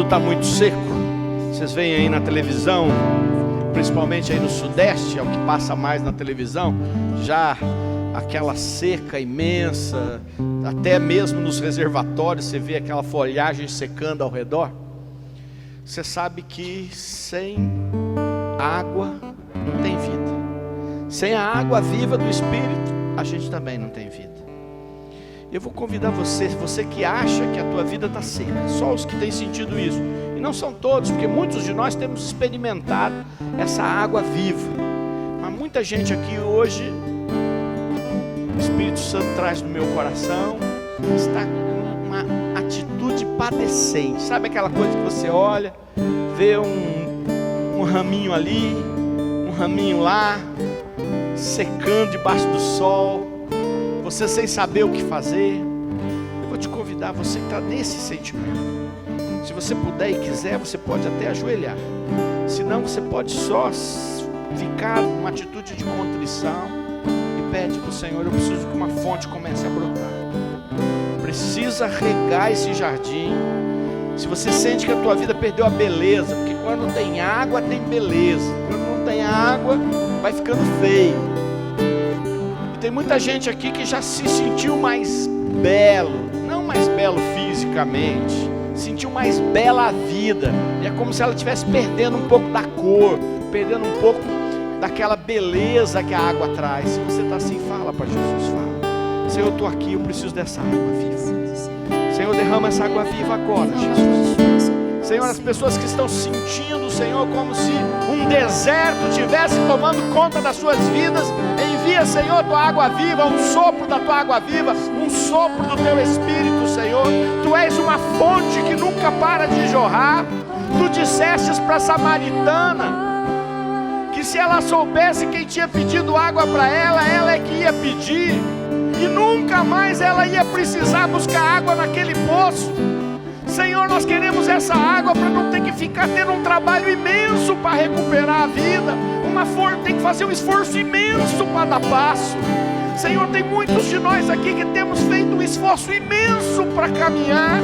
está muito seco, vocês veem aí na televisão, principalmente aí no Sudeste, é o que passa mais na televisão, já aquela seca imensa, até mesmo nos reservatórios você vê aquela folhagem secando ao redor. Você sabe que sem água não tem vida. Sem a água viva do Espírito, a gente também não tem vida. Eu vou convidar você que acha que a tua vida está seca, só os que têm sentido isso, e não são todos, porque muitos de nós temos experimentado essa água viva, mas muita gente aqui hoje, o Espírito Santo traz no meu coração, está com uma atitude padecente. Sabe aquela coisa que você olha, vê um raminho ali, um raminho lá, secando debaixo do sol, você sem saber o que fazer. Eu vou te convidar, você que está nesse sentimento, se você puder e quiser, você pode até ajoelhar, se não você pode só ficar numa atitude de contrição e pede para o Senhor: eu preciso que uma fonte comece a brotar, precisa regar esse jardim. Se você sente que a tua vida perdeu a beleza, porque quando tem água tem beleza, quando não tem água vai ficando feio. E tem muita gente aqui que já se sentiu mais belo, não mais belo fisicamente, sentiu mais bela a vida, e é como se ela estivesse perdendo um pouco da cor, perdendo um pouco daquela beleza que a água traz. Se você está assim, fala para Jesus, fala: Senhor, eu estou aqui, eu preciso dessa água viva. Senhor, derrama essa água viva agora, Jesus. Senhor, as pessoas que estão sentindo, Senhor, como se um deserto estivesse tomando conta das suas vidas, envia, Senhor, tua água viva, um sopro da tua água viva, um sopro do teu Espírito, Senhor. Tu és uma fonte que nunca para de jorrar. Tu dissestes para a samaritana que se ela soubesse quem tinha pedido água para ela é que ia pedir, e nunca mais ela ia precisar buscar água naquele poço. Senhor, nós queremos essa água para não ter que ficar tendo um trabalho imenso para recuperar a vida, tem que fazer um esforço imenso para dar passo. Senhor, tem muitos de nós aqui que temos feito um esforço imenso para caminhar,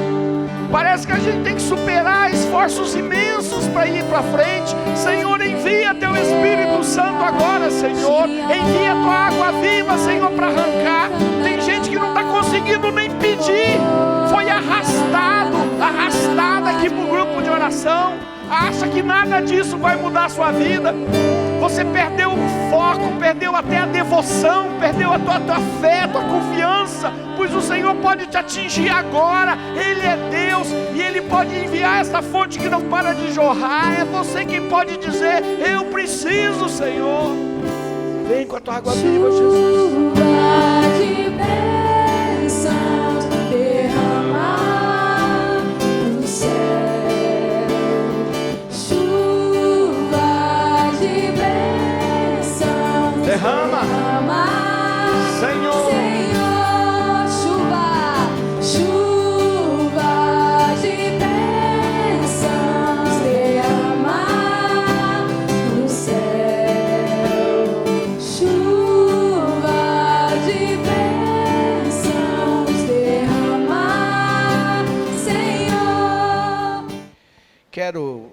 parece que a gente tem que superar esforços imensos para ir para frente. Senhor, envia teu Espírito Santo agora, Senhor, envia tua água viva, Senhor, para arrancar. Tem gente que não está conseguindo nem pedir, foi arrastada aqui para o grupo de oração, acha que nada disso vai mudar a sua vida. Você perdeu o foco, perdeu até a devoção, perdeu a tua fé, a tua confiança, pois o Senhor pode te atingir agora. Ele é Deus e Ele pode enviar essa fonte que não para de jorrar. É você quem pode dizer: eu preciso, Senhor. Vem com a tua água viva, Jesus. Chuva de bênçãos derramar do céu. Derrama, Senhor, chuva de bênçãos derramar do céu, chuva de bênçãos derramar, Senhor. Quero,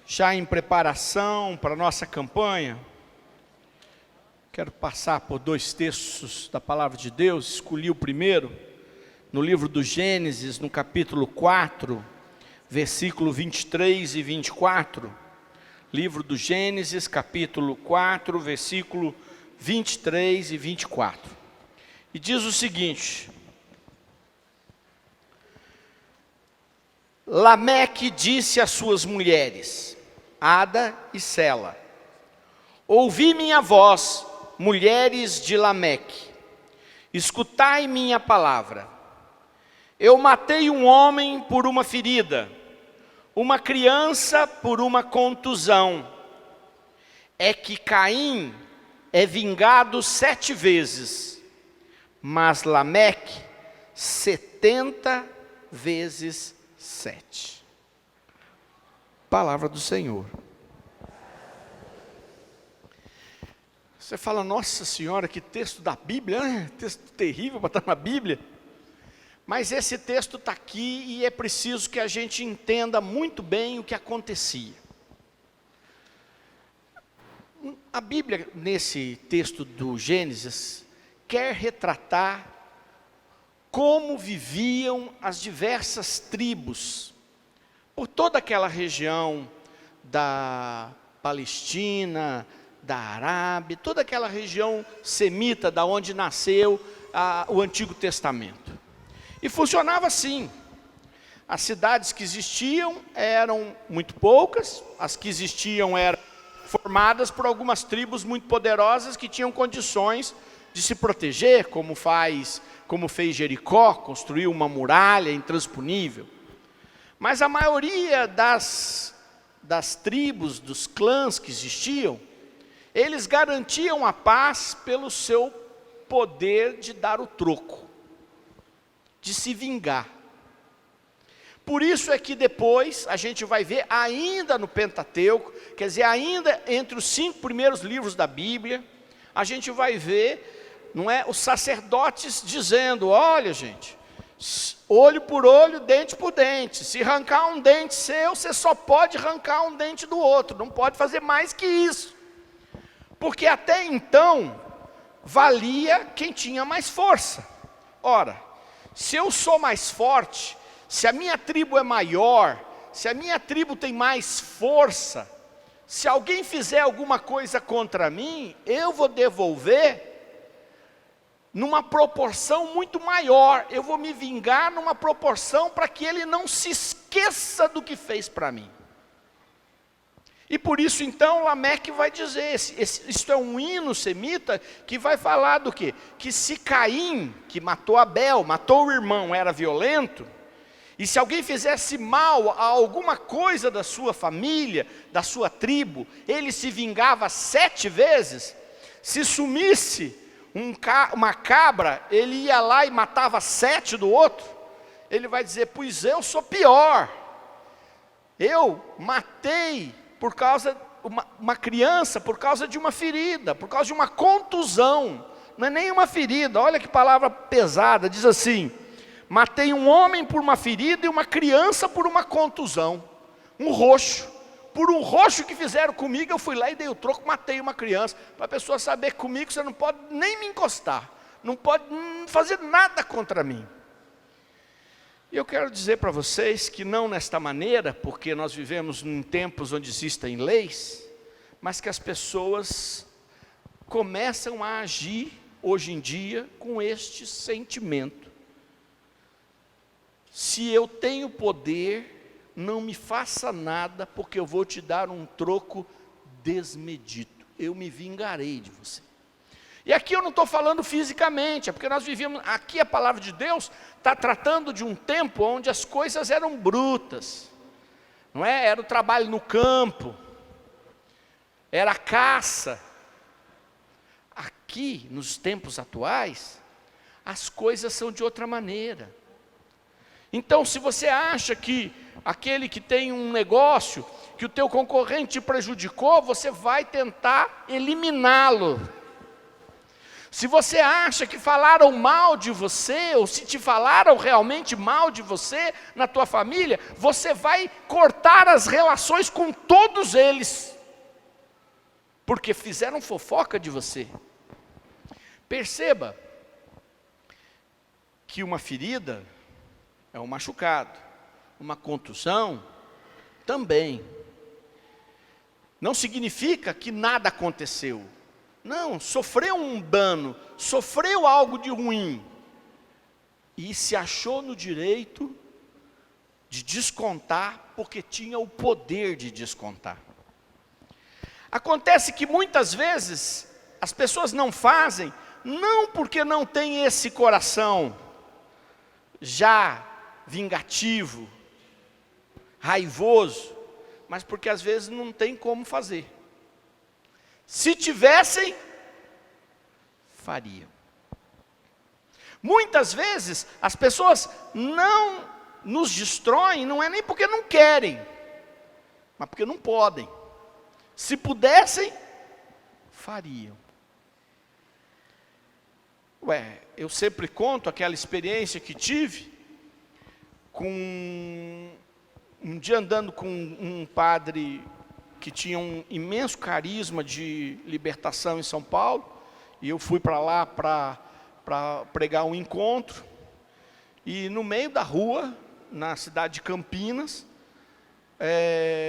já em preparação para a nossa campanha, quero passar por dois textos da palavra de Deus. Escolhi o primeiro, no livro do Gênesis, no capítulo 4, versículo 23 e 24. Livro do Gênesis, capítulo 4, versículo 23 e 24. E diz o seguinte: Lameque disse às suas mulheres, Ada e Sela: ouvi minha voz, mulheres de Lameque, escutai minha palavra. Eu matei um homem por uma ferida, uma criança por uma contusão. É que Caim é vingado 7 vezes, mas Lameque 70 vezes 7. Palavra do Senhor. Você fala: nossa senhora, que texto da Bíblia, texto terrível para estar na Bíblia. Mas esse texto está aqui e é preciso que a gente entenda muito bem o que acontecia. A Bíblia, nesse texto do Gênesis, quer retratar como viviam as diversas tribos por toda aquela região da Palestina, da Arábia, toda aquela região semita, da onde nasceu o Antigo Testamento. E funcionava assim. As cidades que existiam eram muito poucas, as que existiam eram formadas por algumas tribos muito poderosas que tinham condições de se proteger, como fez Jericó, construiu uma muralha intransponível. Mas a maioria das tribos, dos clãs que existiam, eles garantiam a paz pelo seu poder de dar o troco, de se vingar. Por isso é que depois a gente vai ver, ainda no Pentateuco, quer dizer, ainda entre os 5 primeiros livros da Bíblia, a gente vai ver, não é, os sacerdotes dizendo: olha, gente, olho por olho, dente por dente. Se arrancar um dente seu, você só pode arrancar um dente do outro, não pode fazer mais que isso. Porque até então, valia quem tinha mais força. Ora, se eu sou mais forte, se a minha tribo é maior, se a minha tribo tem mais força, se alguém fizer alguma coisa contra mim, eu vou devolver numa proporção muito maior. Eu vou me vingar numa proporção para que ele não se esqueça do que fez para mim. E por isso então Lameque vai dizer, isto é um hino semita que vai falar do quê? Que se Caim, que matou Abel, matou o irmão, era violento, e se alguém fizesse mal a alguma coisa da sua família, da sua tribo, ele se vingava 7 vezes. Se sumisse uma cabra, ele ia lá e matava 7 do outro. Ele vai dizer: pois eu sou pior, eu matei por causa uma criança, por causa de uma ferida, por causa de uma contusão. Não é nem uma ferida, olha que palavra pesada, diz assim: matei um homem por uma ferida e uma criança por uma contusão, um roxo. Por um roxo que fizeram comigo, eu fui lá e dei o troco, matei uma criança. Para a pessoa saber que comigo você não pode nem me encostar, não pode fazer nada contra mim. E eu quero dizer para vocês que não nesta maneira, porque nós vivemos em tempos onde existem leis, mas que as pessoas começam a agir hoje em dia com este sentimento. Se eu tenho poder, não me faça nada, porque eu vou te dar um troco desmedido. Eu me vingarei de você. E aqui eu não estou falando fisicamente, é porque nós vivíamos, aqui a palavra de Deus está tratando de um tempo onde as coisas eram brutas, não é? Era o trabalho no campo, era a caça. Aqui, nos tempos atuais, as coisas são de outra maneira. Então, se você acha que aquele que tem um negócio, que o teu concorrente te prejudicou, você vai tentar eliminá-lo. Se você acha que falaram mal de você, ou se te falaram realmente mal de você, na tua família, você vai cortar as relações com todos eles, porque fizeram fofoca de você. Perceba que uma ferida é um machucado, uma contusão também. Não significa que nada aconteceu. Não, sofreu um dano, sofreu algo de ruim, e se achou no direito de descontar, porque tinha o poder de descontar. Acontece que muitas vezes as pessoas não fazem, não porque não tem esse coração já vingativo, raivoso, mas porque às vezes não tem como fazer. Se tivessem, fariam. Muitas vezes as pessoas não nos destroem, não é nem porque não querem, mas porque não podem. Se pudessem, fariam. Eu sempre conto aquela experiência que tive, um dia andando com um padre que tinha um imenso carisma de libertação em São Paulo, e eu fui para lá para pregar um encontro, e no meio da rua, na cidade de Campinas,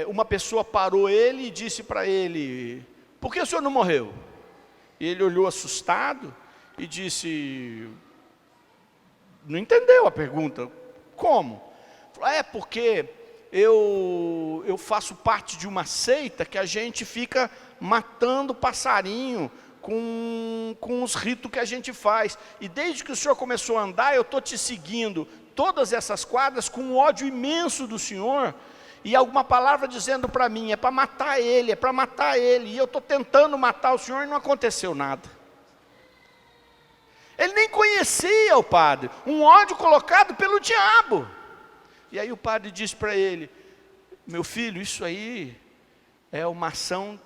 uma pessoa parou ele e disse para ele: por que o senhor não morreu? E ele olhou assustado e disse, não entendeu a pergunta. Como? Falou, porque eu faço parte de uma seita que a gente fica matando passarinho com os ritos que a gente faz. E desde que o senhor começou a andar, eu estou te seguindo todas essas quadras com um ódio imenso do senhor, e alguma palavra dizendo para mim, é para matar ele, e eu estou tentando matar o senhor e não aconteceu nada. Ele nem conhecia o padre, um ódio colocado pelo diabo. E aí o padre disse para ele, meu filho, isso aí é uma ação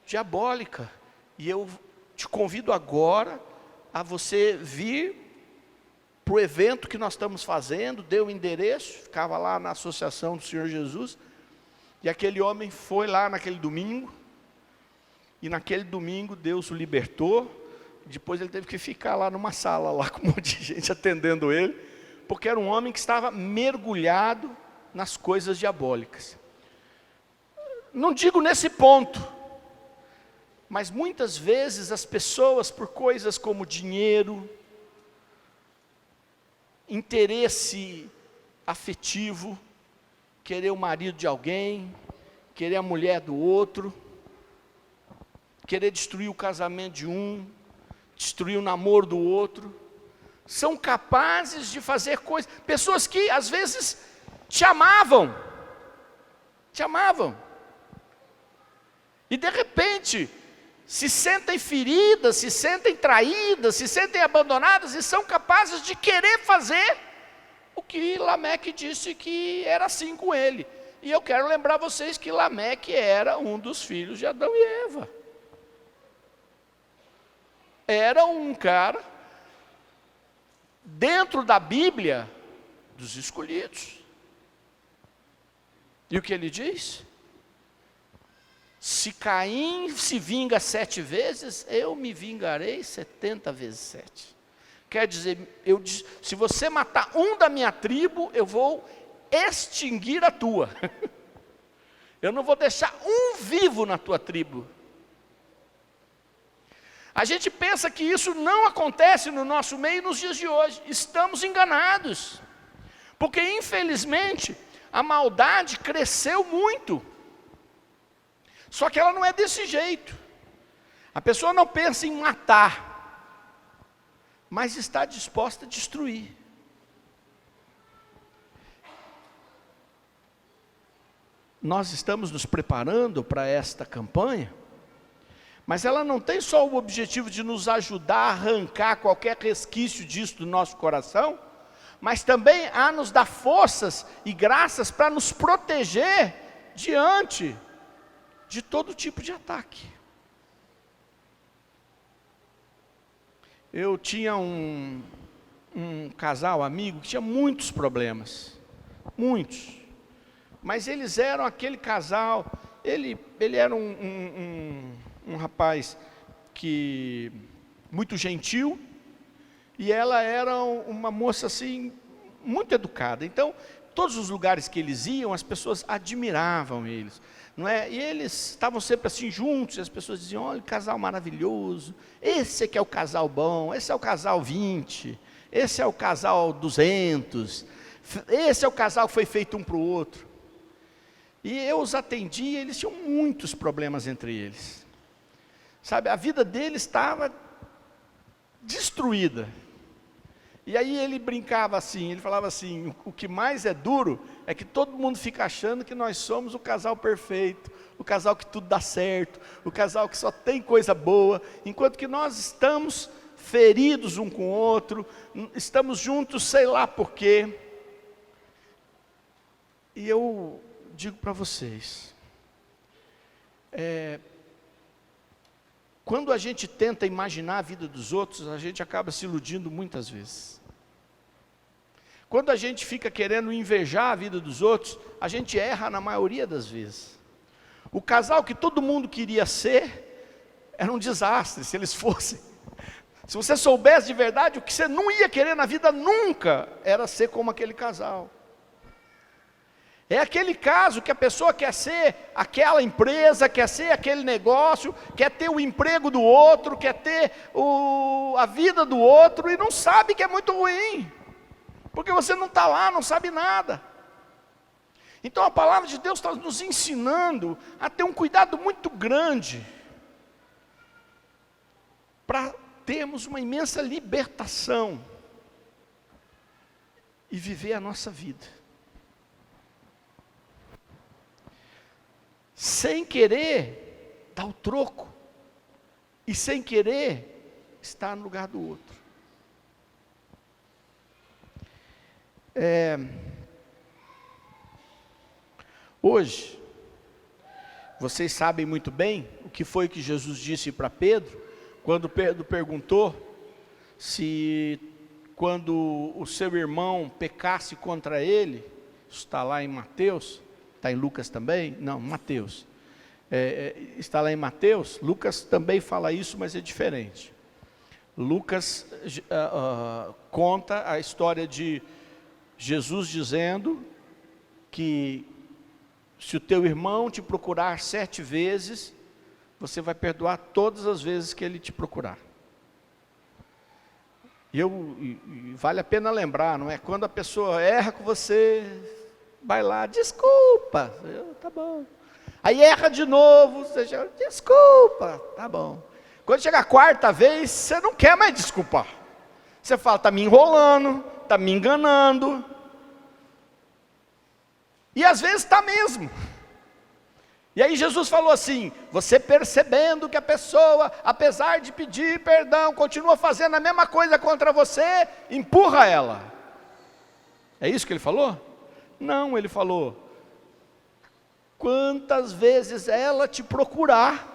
diabólica, e eu te convido agora a você vir para o evento que nós estamos fazendo. Deu o endereço, ficava lá na Associação do Senhor Jesus, e aquele homem foi lá naquele domingo, e naquele domingo Deus o libertou. Depois ele teve que ficar lá numa sala, lá com um monte de gente atendendo ele, porque era um homem que estava mergulhado nas coisas diabólicas. Não digo nesse ponto, mas muitas vezes as pessoas, por coisas como dinheiro, interesse afetivo, querer o marido de alguém, querer a mulher do outro, querer destruir o casamento de um, destruir o namoro do outro, são capazes de fazer coisas, pessoas que às vezes te amavam, e de repente se sentem feridas, se sentem traídas, se sentem abandonadas, e são capazes de querer fazer o que Lameque disse que era assim com ele. E eu quero lembrar vocês que Lameque era um dos filhos de Adão e Eva. Era um cara, dentro da Bíblia, dos escolhidos. E o que ele diz? Se Caim se vinga 7 vezes, eu me vingarei 70 vezes 7. Quer dizer, se você matar um da minha tribo, eu vou extinguir a tua. Eu não vou deixar um vivo na tua tribo. A gente pensa que isso não acontece no nosso meio nos dias de hoje. Estamos enganados. Porque infelizmente, a maldade cresceu muito. Só que ela não é desse jeito. A pessoa não pensa em matar, mas está disposta a destruir. Nós estamos nos preparando para esta campanha, mas ela não tem só o objetivo de nos ajudar a arrancar qualquer resquício disso do nosso coração, mas também a nos dar forças e graças para nos proteger diante de todo tipo de ataque. Eu tinha um casal amigo que tinha muitos problemas, muitos, mas eles eram aquele casal, ele era um rapaz que muito gentil, e ela era uma moça assim, muito educada. Então, todos os lugares que eles iam, as pessoas admiravam eles, não é? E eles estavam sempre assim juntos, e as pessoas diziam, olha, casal maravilhoso, esse aqui é o casal bom, esse é o casal 20, esse é o casal 200, esse é o casal que foi feito um para o outro. E eu os atendi, e eles tinham muitos problemas entre eles. Sabe, a vida deles estava destruída. E aí ele brincava assim, ele falava assim, o que mais é duro é que todo mundo fica achando que nós somos o casal perfeito, o casal que tudo dá certo, o casal que só tem coisa boa, enquanto que nós estamos feridos um com o outro, estamos juntos sei lá por quê. E eu digo para vocês, quando a gente tenta imaginar a vida dos outros, a gente acaba se iludindo muitas vezes. quando a gente fica querendo invejar a vida dos outros, a gente erra na maioria das vezes. O casal que todo mundo queria ser, era um desastre se eles fossem. Se você soubesse de verdade, o que você não ia querer na vida nunca, era ser como aquele casal. É aquele caso que a pessoa quer ser aquela empresa, quer ser aquele negócio, quer ter o emprego do outro, quer ter a vida do outro, e não sabe que é muito ruim, porque você não está lá, não sabe nada. Então a palavra de Deus está nos ensinando a ter um cuidado muito grande, para termos uma imensa libertação, e viver a nossa vida. Sem querer dar o troco, e sem querer estar no lugar do outro. Hoje, vocês sabem muito bem o que foi que Jesus disse para Pedro, quando Pedro perguntou se quando o seu irmão pecasse contra ele, isso está lá em Mateus, está em Lucas também? Não, Mateus. Está lá em Mateus. Lucas também fala isso, mas é diferente. Lucas conta a história de Jesus dizendo que se o teu irmão te procurar 7 vezes, você vai perdoar todas as vezes que ele te procurar. E vale a pena lembrar, não é? Quando a pessoa erra com você, vai lá, desculpa, tá bom. Aí erra de novo, você já, desculpa, tá bom. Quando chega a 4ª vez, você não quer mais desculpar. Você fala, está me enrolando, está me enganando. E às vezes está mesmo. E aí Jesus falou assim, você percebendo que a pessoa, apesar de pedir perdão, continua fazendo a mesma coisa contra você, empurra ela. É isso que ele falou? Não, ele falou, quantas vezes ela te procurar,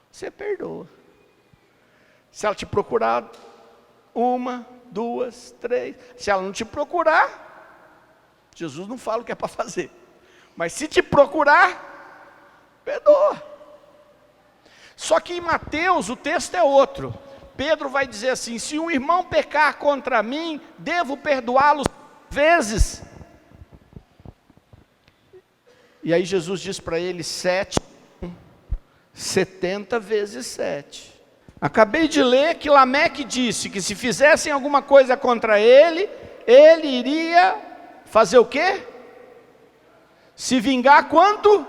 você perdoa. Se ela te procurar 1, 2, 3, se ela não te procurar, Jesus não fala o que é para fazer. Mas se te procurar, perdoa. Só que em Mateus o texto é outro. Pedro vai dizer assim, se um irmão pecar contra mim, devo perdoá-lo vezes. E aí Jesus diz para ele, 70 vezes 7. Acabei de ler que Lameque disse que se fizessem alguma coisa contra ele, ele iria fazer o quê? Se vingar quanto?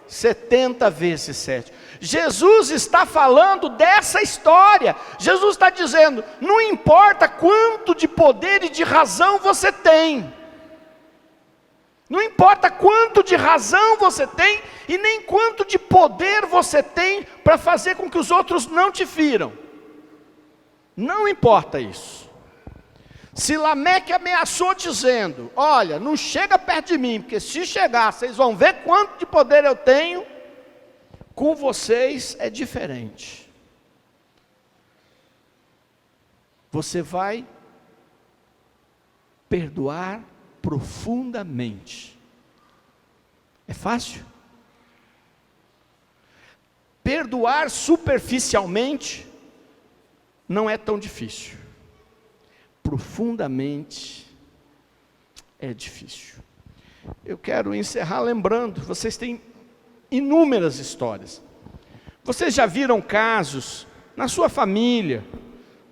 70 vezes 7. Jesus está falando dessa história. Jesus está dizendo, não importa quanto de poder e de razão você tem. Não importa quanto de razão você tem e nem quanto de poder você tem para fazer com que os outros não te firam. Não importa isso. Se Lameque ameaçou dizendo, olha, não chega perto de mim, porque se chegar, vocês vão ver quanto de poder eu tenho, com vocês é diferente. Você vai perdoar profundamente. É fácil? Perdoar superficialmente não é tão difícil. Profundamente é difícil. Eu quero encerrar lembrando, vocês têm inúmeras histórias. Vocês já viram casos na sua família,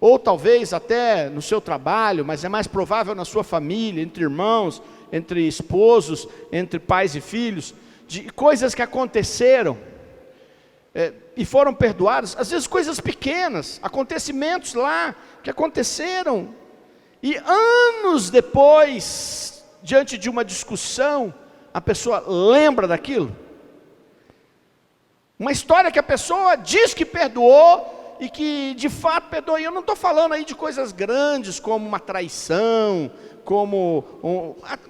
ou talvez até no seu trabalho, mas é mais provável na sua família, entre irmãos, entre esposos, entre pais e filhos, de coisas que aconteceram e foram perdoadas, às vezes coisas pequenas, acontecimentos lá que aconteceram, e anos depois, diante de uma discussão, a pessoa lembra daquilo. Uma história que a pessoa diz que perdoou, e que de fato perdoou. E eu não estou falando aí de coisas grandes, como uma traição, como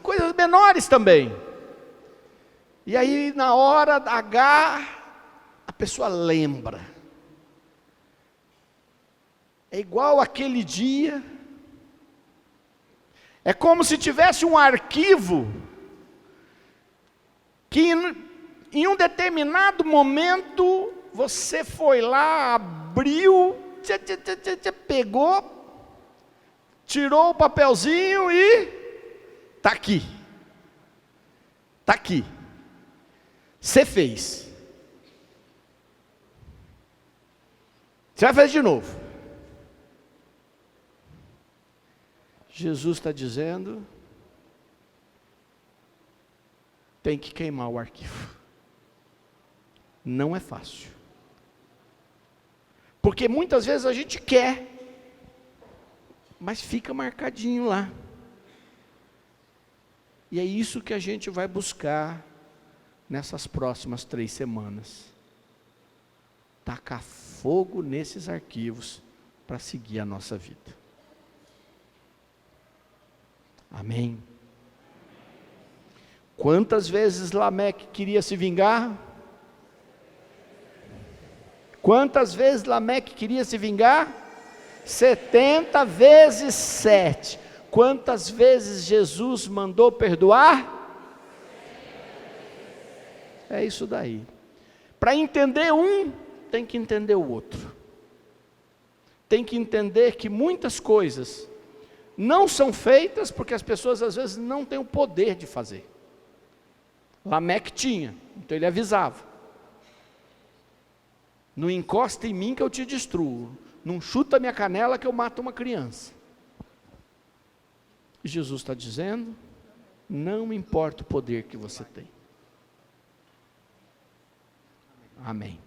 coisas menores também. E aí na hora H, a pessoa lembra. É igual aquele dia. É como se tivesse um arquivo que em um determinado momento você foi lá, abriu, pegou, tirou o papelzinho e está aqui. Está aqui. Você fez. Você vai fazer de novo. Jesus está dizendo, tem que queimar o arquivo. Não é fácil. Porque muitas vezes a gente quer, mas fica marcadinho lá. E é isso que a gente vai buscar nessas próximas 3 semanas. Tacar fogo nesses arquivos para seguir a nossa vida. Amém. Quantas vezes Lameque queria se vingar? Quantas vezes Lameque queria se vingar? 70 vezes 7. Quantas vezes Jesus mandou perdoar? É isso daí. Para entender um, tem que entender o outro. Tem que entender que muitas coisas não são feitas porque as pessoas às vezes não têm o poder de fazer. Lameque tinha, então ele avisava. Não encosta em mim que eu te destruo. Não chuta minha canela que eu mato uma criança. E Jesus está dizendo, não importa o poder que você tem. Amém.